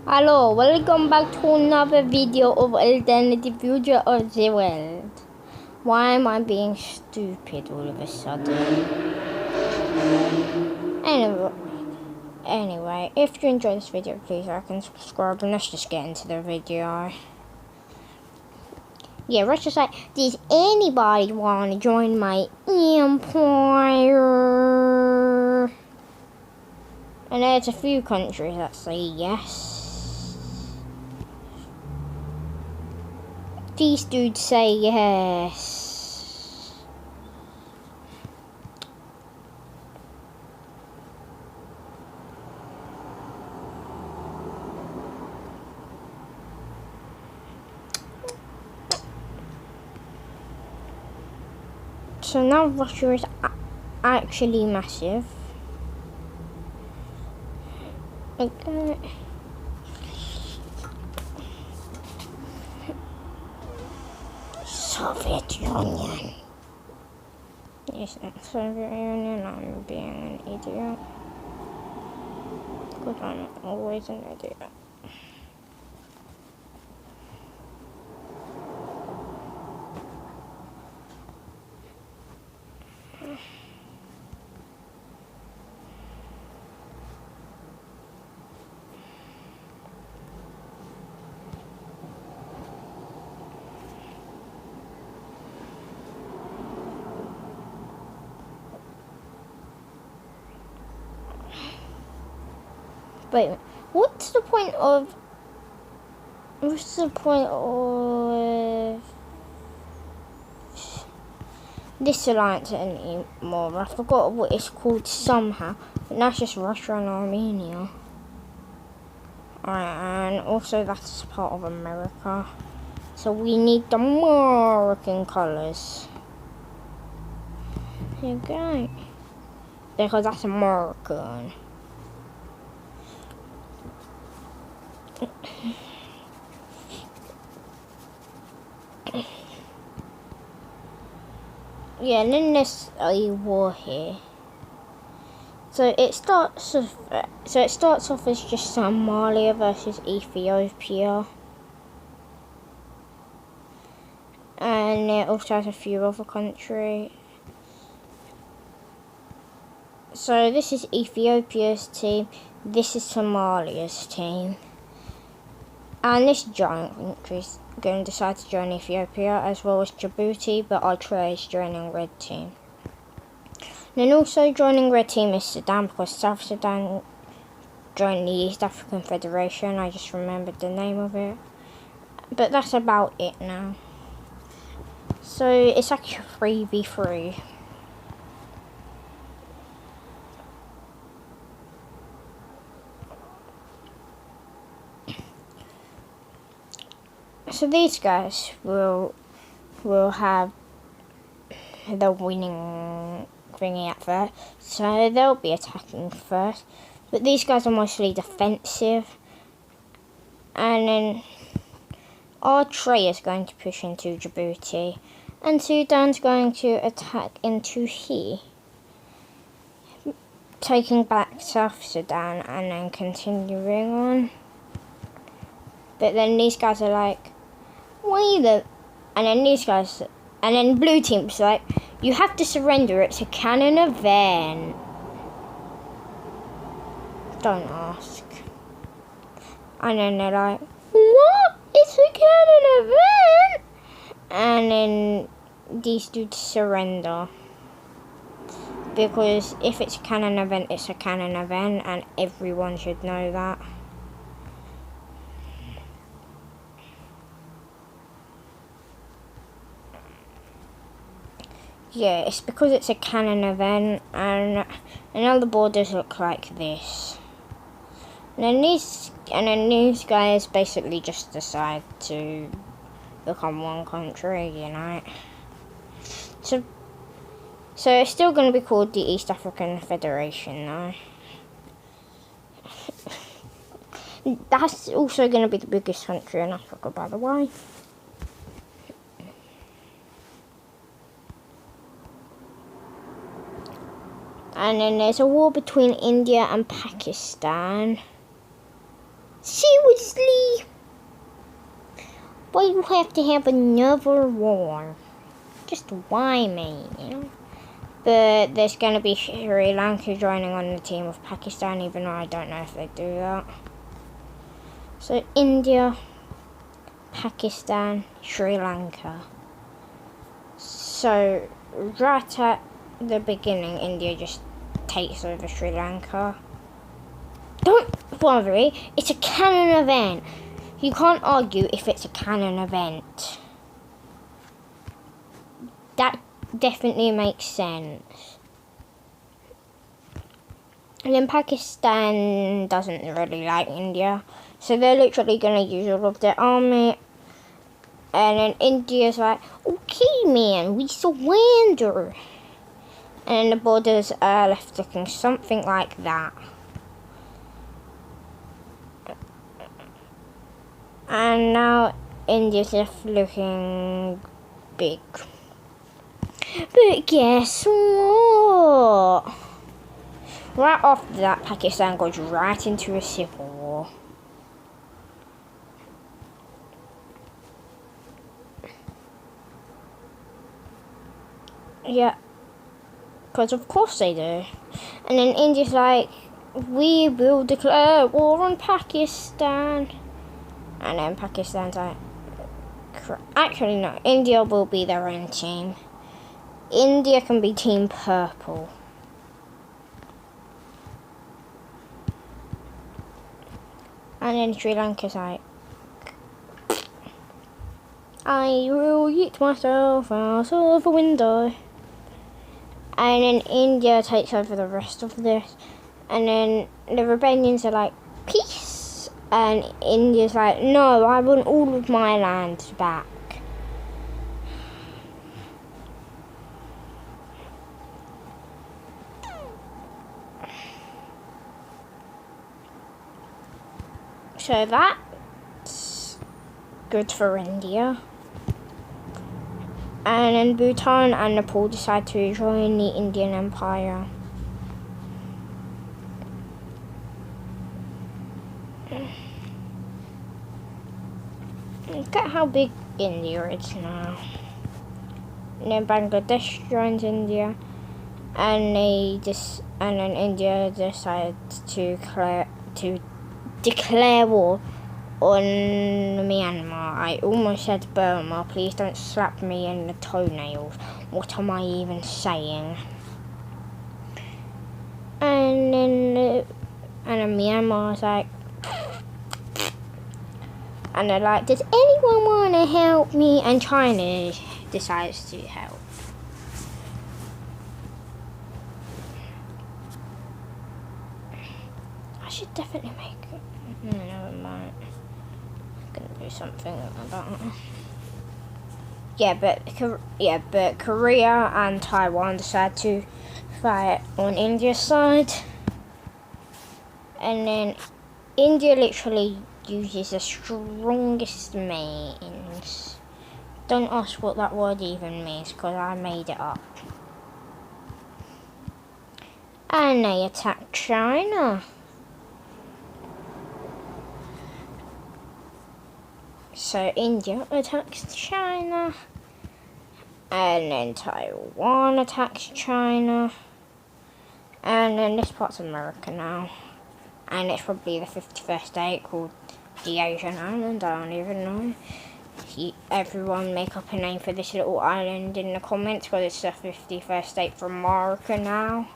Hello, welcome back to another video of Alternative Future of the World. Why am I being stupid all of a sudden? Anyway, if you enjoyed this video, please like and subscribe, and let's just get into the video. Yeah, let's just like, does anybody want to join my empire? And there's a few countries that say yes. These dudes say yes. So now Russia is actually massive. Okay. Soviet Union. Yes, Soviet Union, I'm being an idiot. Because I'm always an idiot. Wait, what's the point of this alliance anymore? I forgot what it's called somehow. But that's just Russia and Armenia. Alright, and also that's part of America. So we need the American colours. Here you go. Because that's American. Yeah, and then there's a war here. So it starts off as just Somalia versus Ethiopia. And it also has a few other countries. So this is Ethiopia's team, this is Somalia's team. And this giant country is going to decide to join Ethiopia, as well as Djibouti, but Eritrea is joining Red Team. And then also joining Red Team is Sudan, because South Sudan joined the East African Federation. I just remembered the name of it. But that's about it now. So it's actually 3v3. So these guys will have the winning thingy at first, so they'll be attacking first. But these guys are mostly defensive, and then Eritrea is going to push into Djibouti, and Sudan's going to attack into here, taking back South Sudan and then continuing on. But then these guys are like, and then these guys, and then blue team's like, you have to surrender, it's a canon event. Don't ask. And then they're like, what? It's a canon event? And then these dudes surrender. Because if it's a canon event, it's a canon event, and everyone should know that. Yeah, it's because it's a canon event, and now the borders look like this. And then these guys basically just decide to become one country, you know. So it's still going to be called the East African Federation, though. That's also going to be the biggest country in Africa, by the way. And then there's a war between India and Pakistan. See what's Why do you have to have another war? Just why me, you know? But there's going to be Sri Lanka joining on the team of Pakistan, even though I don't know if they do that. So India, Pakistan, Sri Lanka. So right at the beginning, India just takes over Sri Lanka. Don't worry, it's a canon event. You can't argue if it's a canon event. That definitely makes sense. And then Pakistan doesn't really like India, so they're literally going to use all of their army. And then India's like, okay man, we surrender. And the borders are left looking something like that. And now India's left looking big. But guess what? Right after that, Pakistan goes right into a civil war. Yeah, because of course they do. And then India's like, we will declare war on Pakistan. And then Pakistan's like, actually no, India will be their own team. India can be Team Purple. And then Sri Lanka's like, I will yeet myself out of a window. And then India takes over the rest of this. And then the rebellions are like, peace. And India's like, no, I want all of my lands back. So that's good for India. And then Bhutan and Nepal decide to join the Indian Empire. Look at how big India is now. And then Bangladesh joins India, and then India decides to declare war on Myanmar. I almost said Burma. Please don't slap me in the toenails. What am I even saying? And then Myanmar's like, and they're like, does anyone want to help me? And China decides to help. I should definitely make it. No, never mind. I'm gonna do something about it. Yeah, but Korea and Taiwan decide to fight on India's side. And then India literally uses the strongest means. Don't ask what that word even means, because I made it up. And they attack China. So India attacks China. And then Taiwan attacks China. And then this part's America now. And it's probably the 51st state called the Asian Island, I don't even know. Everyone make up a name for this little island in the comments, because it's the 51st state for America now.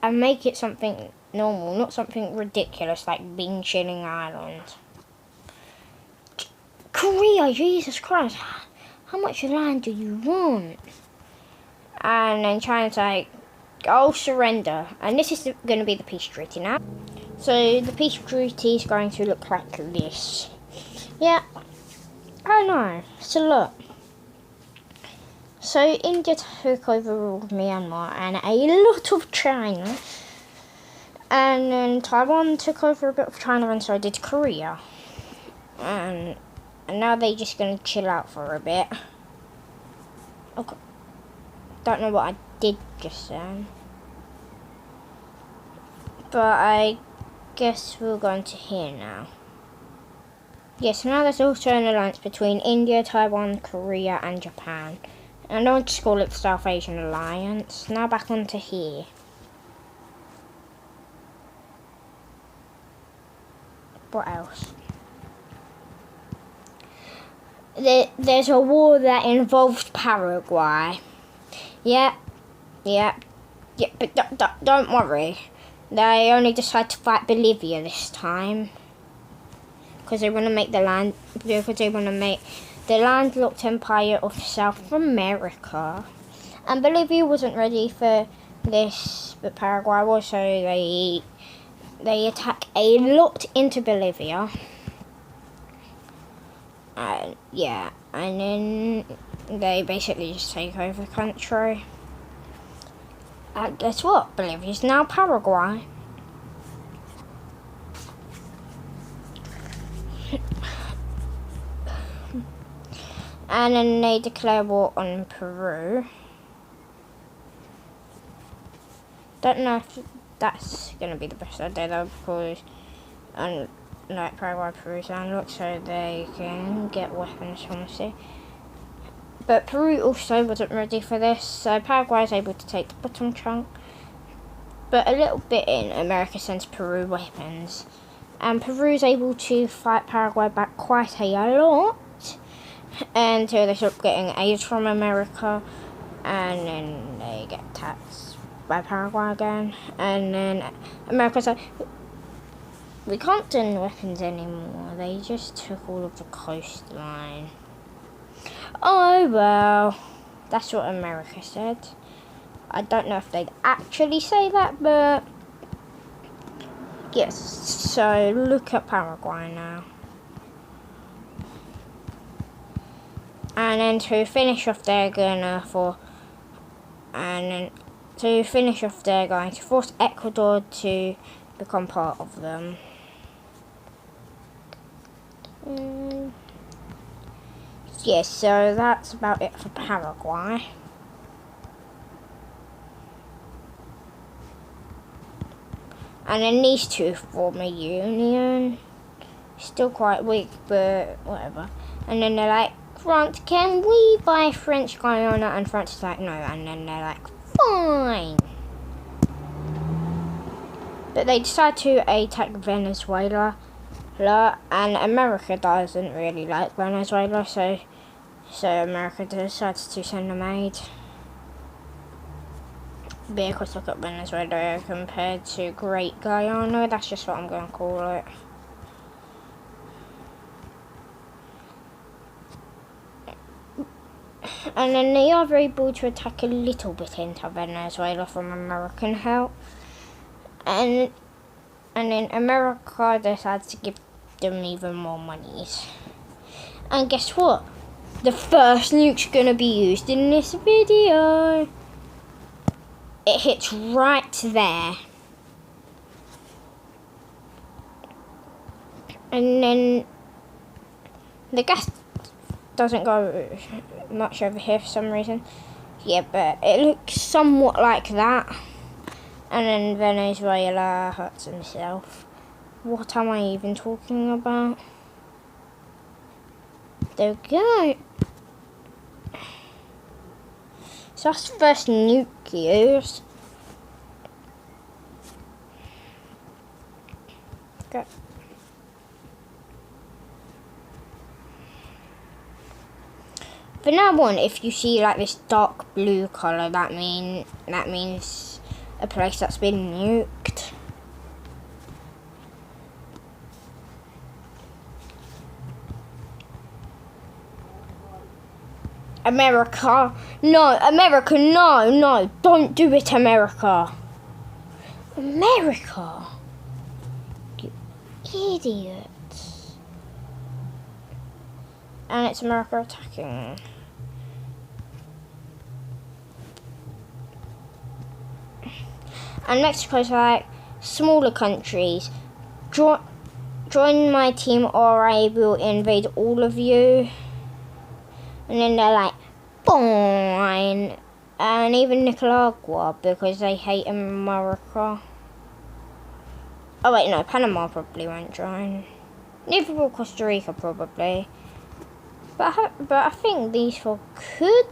And make it something normal, not something ridiculous like Bing Chilling Island. Korea, Jesus Christ, how much land do you want? And then China's like, I'll surrender. And this is going to be the peace treaty now. So the peace treaty is going to look like this. Yeah, I know, it's a lot. So India took over all of Myanmar and a lot of China. And then Taiwan took over a bit of China, and so did Korea. And now they're just going to chill out for a bit. Okay. Don't know what I did just then. But I guess we'll go into here now. Yes, now there's also an alliance between India, Taiwan, Korea and Japan. And I'll just call it the South Asian Alliance. Now back onto here. What else? There's a war that involves Paraguay. Yeah, but don't worry. They only decide to fight Bolivia this time. Because they want to make the landlocked empire of South America. And Bolivia wasn't ready for this, but Paraguay was, so they attack a lot into Bolivia. And yeah, and then they basically just take over the country. And guess what? Bolivia's now Paraguay. And then they declare war on Peru. Don't know if that's going to be the best idea though, because like Paraguay, Peru's landlocked, so they can get weapons from the sea. But Peru also wasn't ready for this, so Paraguay is able to take the bottom chunk. But a little bit in, America sends Peru weapons. And Peru is able to fight Paraguay back quite a lot, until they stop getting aid from America, and then they get attacked by Paraguay again. And then America's like, we can't send weapons anymore, they just took all of the coastline. Oh well, that's what America said. I don't know if they'd actually say that, but yes, so look at Paraguay now. And then to finish off, they're going to force Ecuador to become part of them. Yes, so that's about it for Paraguay. And then these two form a union. Still quite weak, but whatever. And then they're like, France, can we buy French Guyana? And France is like, no. And then they're like, fine. But they decide to attack Venezuela. And America doesn't really like Venezuela, so America decides to send them aid. Because look at Venezuela compared to Great Guyana, that's just what I'm going to call it. And then they are able to attack a little bit into Venezuela from American help. And then America decides to give them even more monies. And guess what? The first nuke's going to be used in this video. It hits right there. And then the gas doesn't go much over here for some reason. Yeah, but it looks somewhat like that. And then Venezuela hurts himself. What am I even talking about? There we go. So that's the first nuke used. Okay. From now on, if you see like this dark blue colour, that means a place that's been nuked. America, no, don't do it, America. America, you idiots. And it's America attacking. And Mexico's like, smaller countries, join my team or I will invade all of you. And then they're like, fine. And even Nicaragua, because they hate America. Oh wait, no, Panama probably won't join. Neither will Costa Rica probably. But I think these four could.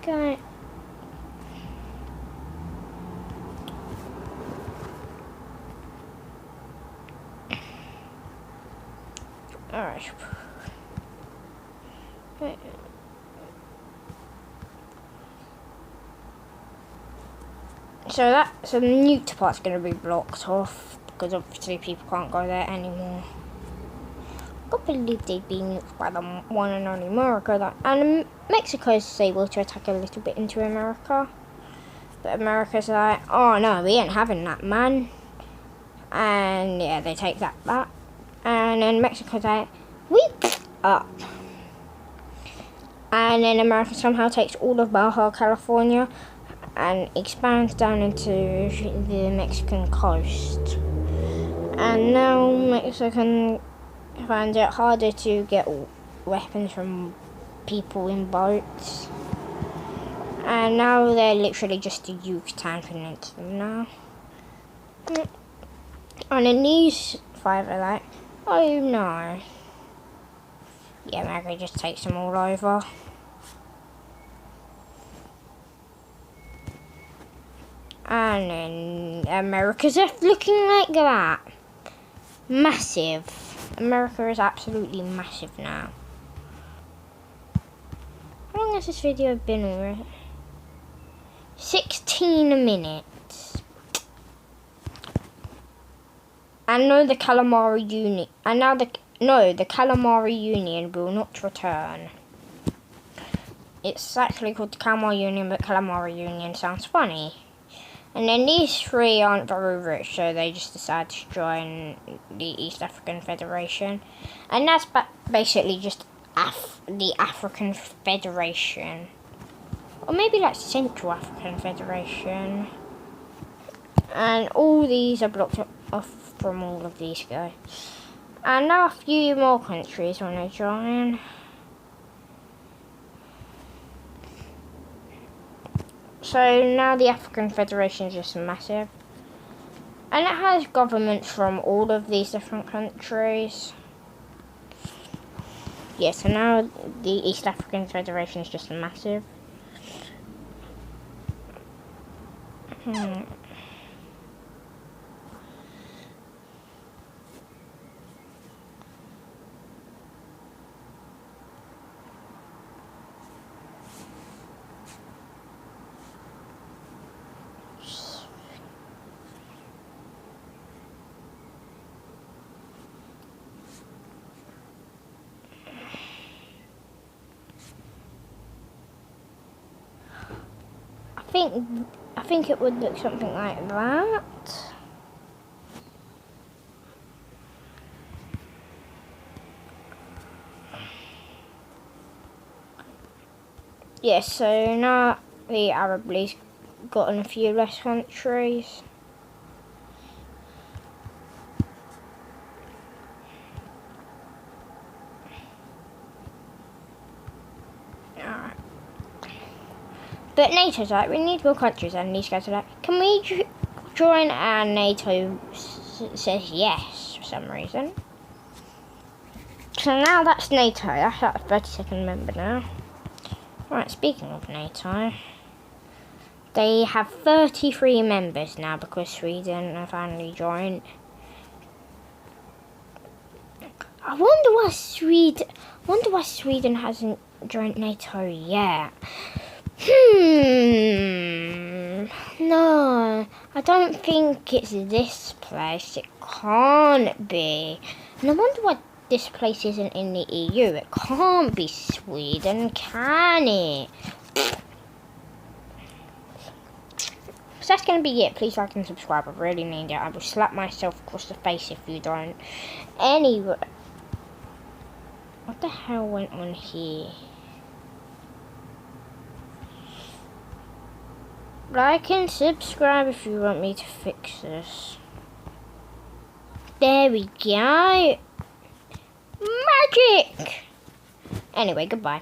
Go. Alright. So the newt part's going to be blocked off because obviously people can't go there anymore. I can't believe they'd be nuked by the one and only America. And Mexico is able to attack a little bit into America. But America's like, oh no, we ain't having that, man. And yeah, they take that back. And then Mexico's like, weep up. And then America somehow takes all of Baja California and expands down into the Mexican coast. And now Mexican find it harder to get weapons from people in boats. And now they're literally just the Yucatan Peninsula now. And then these five are like, oh no. Yeah, America just takes them all over. And then America's just looking like that. Massive. America is absolutely massive now. How long has this video been already? 16 minutes. And no, the Calamari Union. And now the Calamari Union will not return. It's actually called the Calamari Union, but Calamari Union sounds funny. And then these three aren't very rich, so they just decide to join the East African Federation. And that's basically just the African Federation. Or maybe like Central African Federation. And all these are blocked off from all of these guys. And now a few more countries want to join. So now the African Federation is just massive. And it has governments from all of these different countries. Yeah, so now the East African Federation is just massive. I think it would look something like that. Yeah, so now the Arab League's gotten a few less countries. But NATO's like, we need more countries, and these guys are like, can we join? And NATO says yes for some reason. So now that's NATO, that's our 32nd member now. Right, speaking of NATO, they have 33 members now because Sweden have finally joined. I wonder why Sweden hasn't joined NATO yet. No, I don't think it's this place. It can't be. And I wonder why this place isn't in the EU. It can't be Sweden, can it? So that's going to be it. Please like and subscribe. I really need it. I will slap myself across the face if you don't. Anyway, what the hell went on here? Like and subscribe if you want me to fix this. There we go. Magic! Anyway, goodbye.